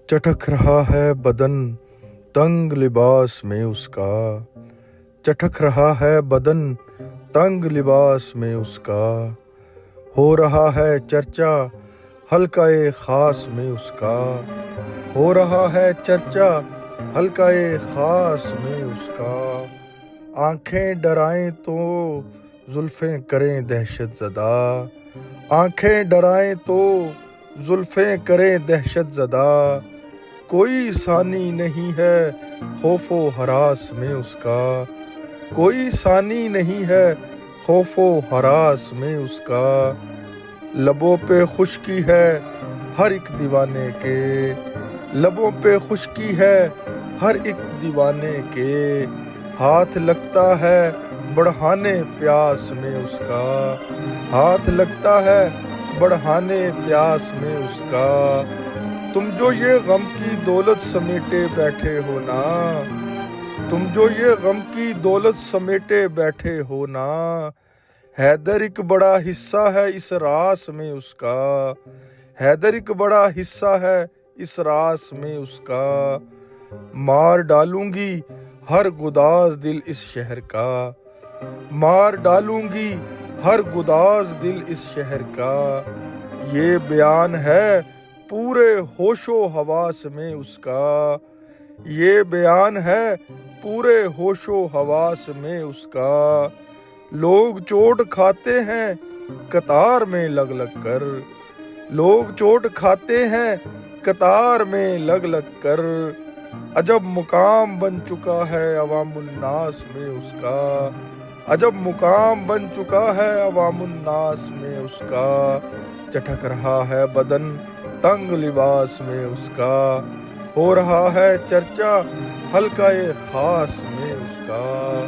چٹک رہا ہے بدن تنگ لباس میں اس کا، چٹک رہا ہے بدن تنگ لباس میں اس کا، ہو رہا ہے چرچا حلقہ خاص میں اس کا، ہو رہا ہے چرچا حلقہ خاص میں اس کا۔ آنکھیں ڈرائیں تو زلفیں کریں دہشت زدہ، آنکھیں ڈرائیں تو زلفیں کریں دہشت زدہ، کوئی ثانی نہیں ہے خوف و ہراس میں اس کا، کوئی ثانی نہیں ہے خوف و ہراس میں اس کا۔ لبوں پہ خشکی ہے ہر ایک دیوانے کے، لبوں پہ خشکی ہے ہر ایک دیوانے کے، ہاتھ لگتا ہے بڑھانے پیاس میں اس کا، ہاتھ لگتا ہے بڑھانے پیاس میں اس کا۔ تم جو یہ غم کی دولت سمیٹے بیٹھے ہو نا، تم جو یہ غم کی دولت سمیٹے بیٹھے ہو نا، حیدر ایک بڑا حصہ ہے اس راس میں اس کا، حیدر ایک بڑا حصہ ہے اس راس میں اس کا۔ مار ڈالوں گی ہر گداز دل اس شہر کا، مار ڈالوں گی ہر گداز دل اس شہر کا، یہ بیان ہے پورے ہوش و حواس میں اس کا، یہ بیان ہے پورے ہوش و حواس میں اس کا۔ لوگ چوٹ کھاتے ہیں قطار میں لگ لگ کر، لوگ چوٹ کھاتے ہیں قطار میں لگ لگ کر، عجب مقام بن چکا ہے عوام الناس میں اس کا، عجب مقام بن چکا ہے عوام الناس میں اس کا۔ چٹک رہا ہے بدن تنگ لباس میں اس کا، ہو رہا ہے چرچا حلقہ خاص میں اس کا۔